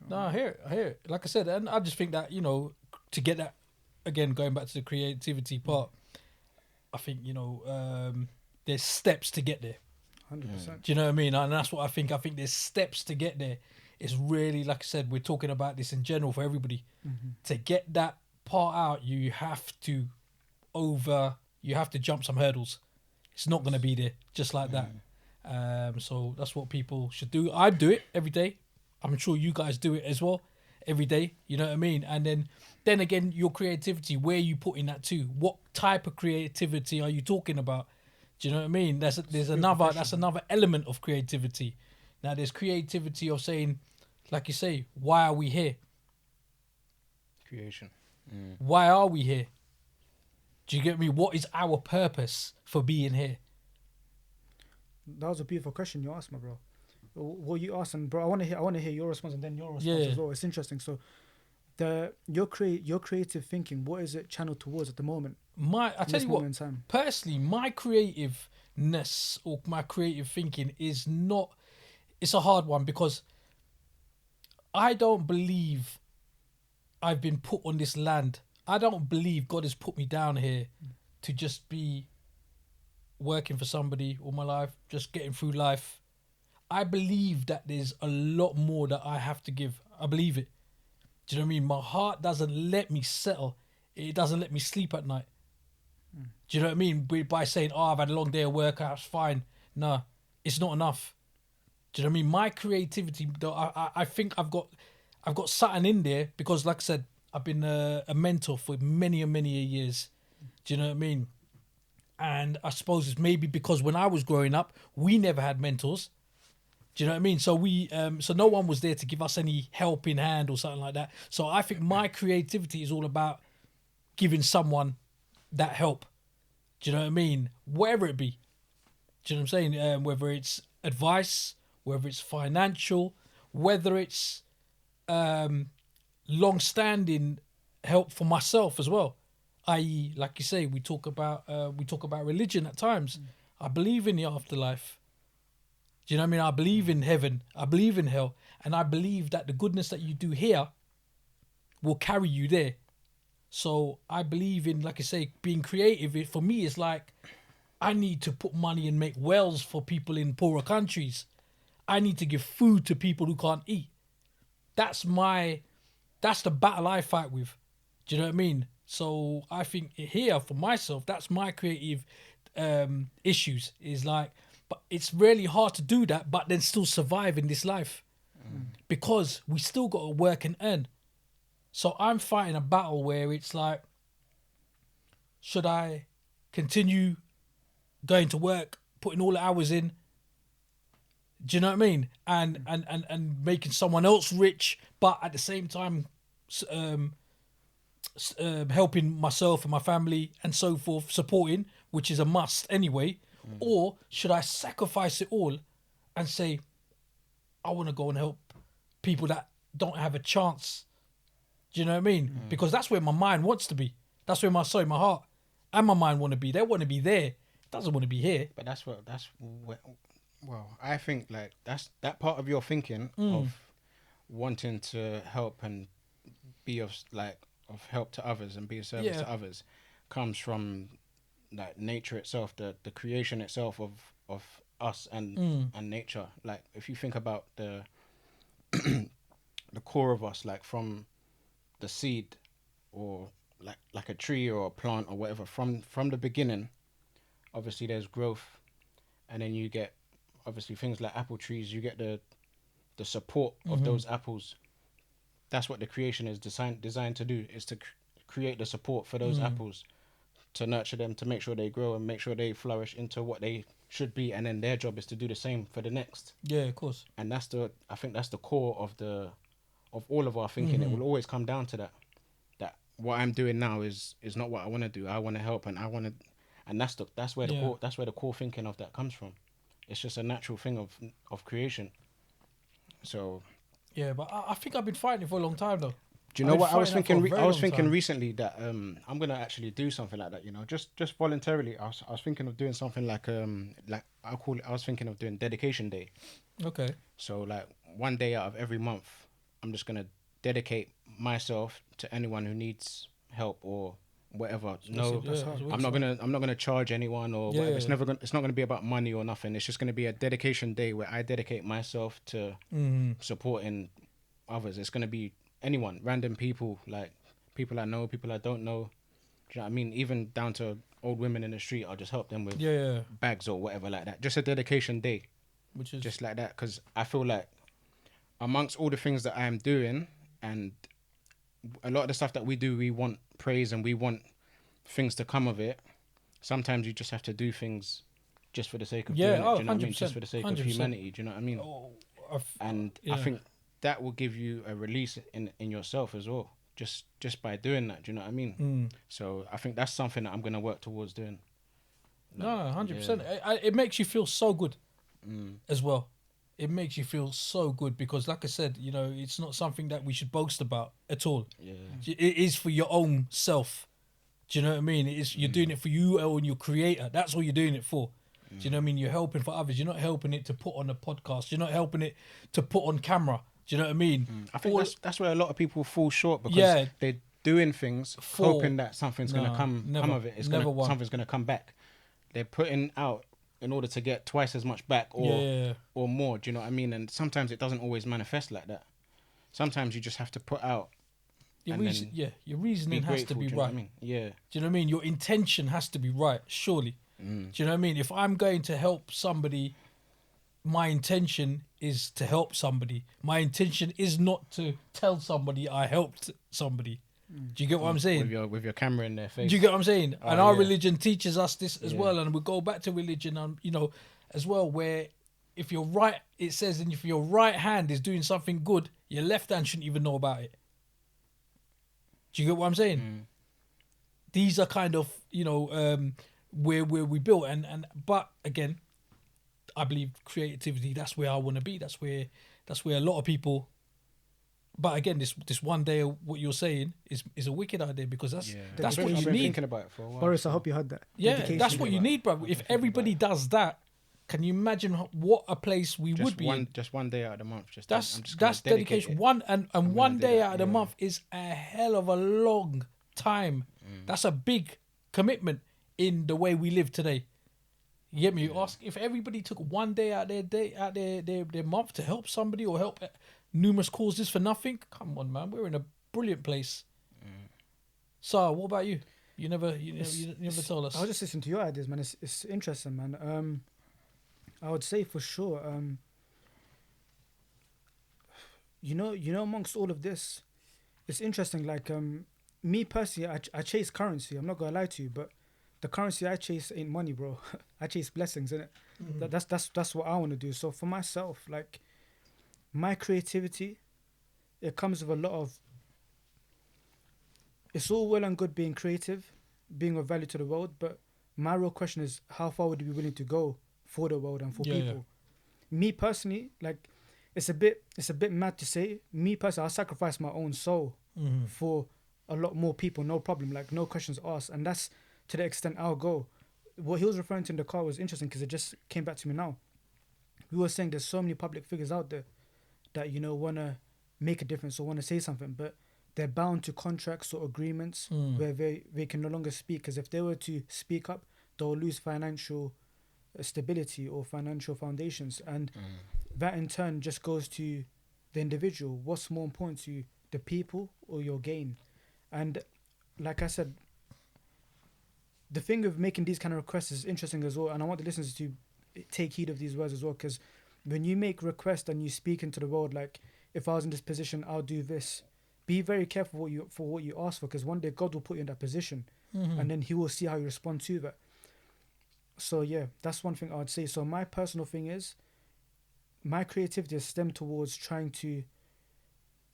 No, I hear it. Like I said, and I just think that, to get that, again, going back to the creativity part, I think, there's steps to get there. 100%. Do you know what I mean? And that's what I think. I think there's steps to get there. It's really, like I said, we're talking about this in general for everybody. To get that part out, you have to jump some hurdles. It's not going to be there just like that. So that's what people should do. I do it every day. I'm sure you guys do it as well every day. You know what I mean? And then again, your creativity, where are you putting that to? What type of creativity are you talking about? Do you know what I mean? There's Very another that's professional. another element of creativity. Now there's creativity of saying, like you say, why are we here? Creation. Why are we here? Do you get me? What is our purpose for being here? That was a beautiful question you asked, my bro. What you asked, and bro, I want to hear your response and then your response Yeah. as well. It's interesting. So, your creative thinking, what is it channeled towards at the moment? I In tell this you what, moment in time. personally, my creativeness or my creative thinking is not. It's a hard one because I don't believe I've been put on this land. I don't believe God has put me down here to just be working for somebody all my life, just getting through life. I believe that there's a lot more that I have to give. I believe it. Do you know what I mean? My heart doesn't let me settle. It doesn't let me sleep at night. Do you know what I mean? By saying, "Oh, I've had a long day of work, that's fine." No, it's not enough. Do you know what I mean? My creativity, though, I think I've got something in there because, like I said, I've been a mentor for many and many years. Do you know what I mean? And I suppose it's maybe because when I was growing up, we never had mentors. Do you know what I mean? So no one was there to give us any helping hand or something like that. So I think my creativity is all about giving someone that help. Do you know what I mean? Whatever it be. Do you know what I'm saying? Whether it's advice, whether it's financial, whether it's um, long-standing help for myself as well. I.e., like you say, we talk about religion at times. I believe in the afterlife. Do you know what I mean? I believe in heaven. I believe in hell, and I believe that the goodness that you do here will carry you there. So I believe in, like I say, being creative. For me, it's like I need to put money and make wells for people in poorer countries. I need to give food to people who can't eat. That's my that's the battle I fight with. Do you know what I mean? So I think here for myself, that's my creative issues. Is like, but it's really hard to do that, but then still survive in this life because we still got to work and earn. So I'm fighting a battle where it's like, should I continue going to work, putting all the hours in? Do you know what I mean? And making someone else rich, but at the same time, um, helping myself and my family and so forth, supporting, which is a must anyway. Or should I sacrifice it all and say, I want to go and help people that don't have a chance? Do you know what I mean? Because that's where my mind wants to be. That's where my heart and my mind want to be. They want to be there. It doesn't want to be here. But well, I think like that's that part of your thinking of wanting to help and be of help to others and be a service Yeah. to others comes from like nature itself, the creation itself of us and nature. Like if you think about the core of us, like from the seed or like a tree or a plant or whatever, from the beginning, obviously there's growth, and then you get obviously things like apple trees. You get the support of those apples. That's what the creation is designed to do, is to create the support for those apples, to nurture them, to make sure they grow and make sure they flourish into what they should be, and then their job is to do the same for the next. Yeah, of course. And I think that's the core of all of our thinking. It will always come down to that what I'm doing now is not what I want to do. I want to help, and I want to, and that's where the Yeah. core thinking of that comes from. It's just a natural thing of creation. So Yeah, but I think I've been fighting for a long time though. do you I've know been what I was fighting that for a thinking? very I was long thinking time. recently that I'm gonna actually do something like that. You know, just voluntarily. I was thinking of doing something like I call it. I was thinking of doing dedication day. Okay. So like one day out of every month, I'm just gonna dedicate myself to anyone who needs help or whatever. No, That's hard. I'm not gonna charge anyone or Yeah, whatever. yeah. It's not gonna be about money or nothing. It's just gonna be a dedication day where I dedicate myself to supporting others. It's gonna be anyone, random people, like people I know, people I don't know. Do you know what I mean? Even down to old women in the street, I'll just help them with Yeah. bags or whatever like that. Just a dedication day, Which is just like that. Because I feel like amongst all the things that I am doing and a lot of the stuff that we do, we want praise and we want things to come of it. Sometimes you just have to do things just for the sake of Yeah, doing it. oh, Do you know what I mean? 100%, Just for the sake of 100%. humanity. Do you know what I mean? And I yeah. think that will give you a release in yourself as well. Just by doing that. Do you know what I mean? So I think that's something that I'm gonna work towards doing. No, 100%. It makes you feel so good as well. It makes you feel so good because, like I said, you know, it's not something that we should boast about at all. Yeah. It is for your own self. Do you know what I mean? It is, you're doing it for you and your creator. That's what you're doing it for. Do you know what I mean? You're helping for others. You're not helping it to put on a podcast. You're not helping it to put on camera. Do you know what I mean? I think that's where a lot of people fall short because Yeah. they're doing things hoping that something's gonna come never. of it. Never one. Something's gonna come back. They're putting out in order to get twice as much back or more. Do you know what I mean? And sometimes it doesn't always manifest like that. Sometimes you just have to put out. Your and reason, then your reasoning has to grateful, be do you know what right. I mean? Yeah. Do you know what I mean? Your intention has to be right, surely. Do you know what I mean? If I'm going to help somebody, my intention is to help somebody. My intention is not to tell somebody I helped somebody. Do you get what I'm saying? With your camera in their face. Do you get what I'm saying? And our yeah. religion teaches us this as Yeah. well. And we go back to religion, you know, as well, where if your right, it says, and if your right hand is doing something good, your left hand shouldn't even know about it. Do you get what I'm saying? These are kind of, you know, where we built. But again, I believe creativity, that's where I want to be. That's where a lot of people. But again, this one day, what you're saying is a wicked idea because that's I've what you been need. thinking about it for a while. Boris, I hope you heard that. Yeah, Dedication. that's what you need, bro. If everybody does that, can you imagine what a place we would be in? Just one day out of the month. That's dedication. One day out of the month is a hell of a long time. That's a big commitment in the way we live today. You get me? You ask if everybody took one day out their month to help somebody or help numerous causes for nothing. Come on, man, we're in a brilliant place. So, what about you? You never told us. I was just listening to your ideas, man. It's interesting, man. I would say for sure. You know, amongst all of this, it's interesting. Like, me personally, I chase currency. I'm not gonna lie to you, but the currency I chase ain't money, bro. I chase blessings, innit? That's what I want to do. So for myself, like, my creativity, it comes with a lot of. It's all well and good being creative, being of value to the world, but my real question is, how far would you be willing to go for the world and for people? Me personally, like, it's a bit mad to say. Me personally, I'll sacrifice my own soul for a lot more people, no problem, like no questions asked, and that's to the extent I'll go. What he was referring to in the car was interesting because it just came back to me now. We were saying there's so many public figures out there that, you know, want to make a difference or want to say something, but they're bound to contracts or agreements where they can no longer speak, because if they were to speak up, they'll lose financial stability or financial foundations, and that in turn just goes to the individual. What's more important to you, the people or your gain? And like I said, the thing of making these kind of requests is interesting as well, and I want the listeners to take heed of these words as well, because when you make requests and you speak into the world, like, if I was in this position, I'll do this. Be very careful what you ask for, because one day God will put you in that position, and then He will see how you respond to that. So yeah, that's one thing I would say. So my personal thing is, my creativity is stemmed towards trying to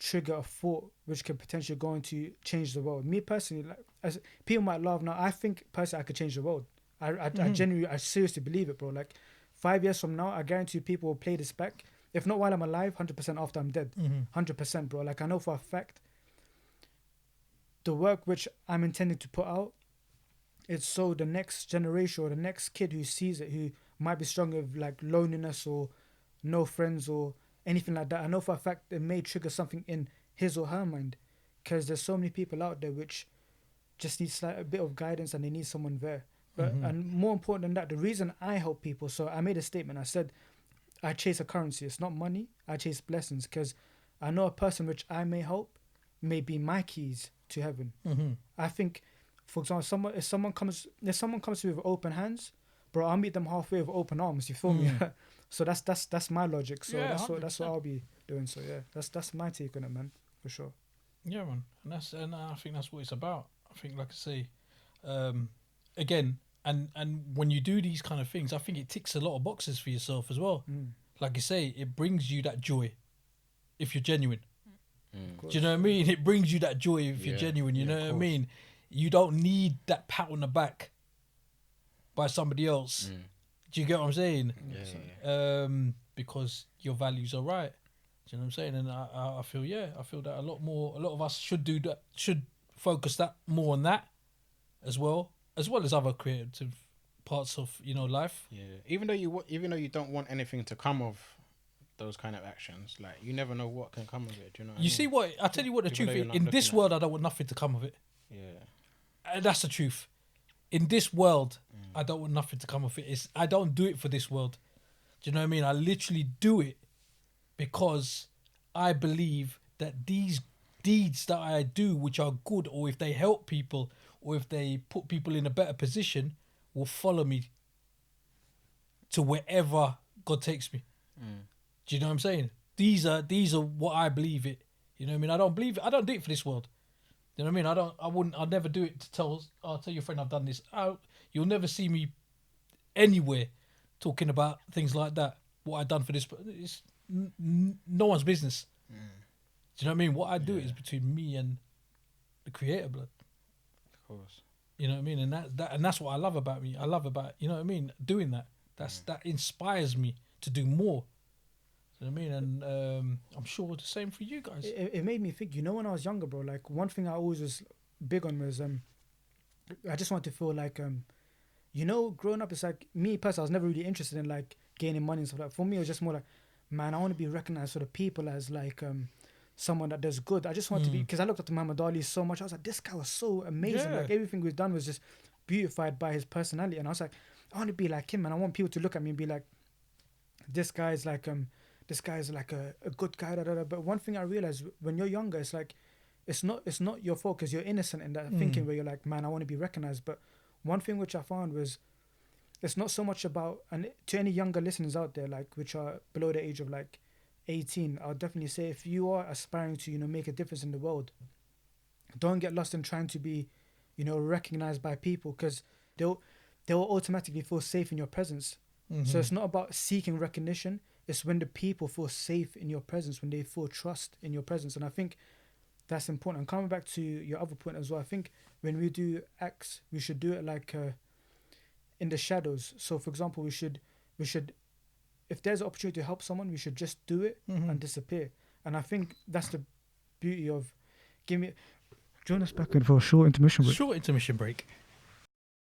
trigger a thought which can potentially go on to change the world. Me personally, like, as people might laugh now, I think personally I could change the world. I genuinely, I seriously believe it, bro. Like, 5 years from now, I guarantee people will play this back. If not while I'm alive, 100% after I'm dead. 100%, bro. Like, I know for a fact the work which I'm intending to put out, it's so the next generation or the next kid who sees it, who might be struggling with like loneliness or no friends or anything like that, I know for a fact it may trigger something in his or her mind, because there's so many people out there which just need a bit of guidance and they need someone there. But and more important than that, the reason I help people. So I made a statement. I said, I chase a currency. It's not money. I chase blessings, because I know a person which I may help may be my keys to heaven. I think, for example, if someone comes to me with open hands, bro, I'll meet them halfway with open arms. You feel me? So that's my logic. So Yeah, that's what I'll be doing. So yeah, that's my take on it, man, for sure. Yeah, man, and I think that's what it's about. I think, like I say, again, and when you do these kind of things, I think it ticks a lot of boxes for yourself as well. Like you say, it brings you that joy if you're genuine. Do you know what I mean? It brings you that joy if you're genuine. You know what I mean? You don't need that pat on the back by somebody else. Do you get what I'm saying? Because your values are right. Do you know what I'm saying? And I feel that a lot of us should do that. Should focus that more on that as well as other creative parts of life. Yeah. Even though you don't want anything to come of those kind of actions, like you never know what can come of it. Do you know? You see what I tell you what the truth is. In this world, I don't want nothing to come of it. Yeah. That's the truth. In this world, I don't want nothing to come of it. I don't do it for this world. Do you know what I mean? I literally do it because I believe that these deeds that I do, which are good, or if they help people, or if they put people in a better position, will follow me to wherever God takes me. Do you know what I'm saying? These are what I believe it. You know what I mean? I don't do it for this world. You know what I mean? I'd never do it to I'll tell your friend I've done this. You'll never see me anywhere talking about things like that. What I've done for this, it's no one's business. Do you know what I mean? What I do is between me and the Creator, blood. Of course. You know what I mean? And that's what I love about me. I love about, you know what I mean, doing that. That inspires me to do more. You know what I mean? And I'm sure the same for you guys. It made me think, when I was younger, bro, like one thing I always was big on was I just want to feel like growing up, it's like me personally, I was never really interested in like gaining money and stuff like that. For me, it was just more like, man, I want to be recognized for the people as like someone that does good. I just want to be, because I looked up to Muhammad Ali so much. I was like, this guy was so amazing. Like everything we've done was just beautified by his personality. And I was like, I want to be like him, and I want people to look at me and be like, this guy's like a good guy. But one thing I realized when you're younger, it's like it's not your fault, because you're innocent in that thinking where you're like, man, I want to be recognized. But one thing which I found was, it's not so much about, and to any younger listeners out there, like which are below the age of like 18, I'll definitely say, if you are aspiring to make a difference in the world, don't get lost in trying to be recognized by people, because they'll automatically feel safe in your presence. So it's not about seeking recognition. It's when the people feel safe in your presence, when they feel trust in your presence. And I think that's important. And coming back to your other point as well, I think when we do acts, we should do it like in the shadows. So for example, we should if there's an opportunity to help someone, we should just do it and disappear. And I think that's the beauty of join us back in for a short intermission break.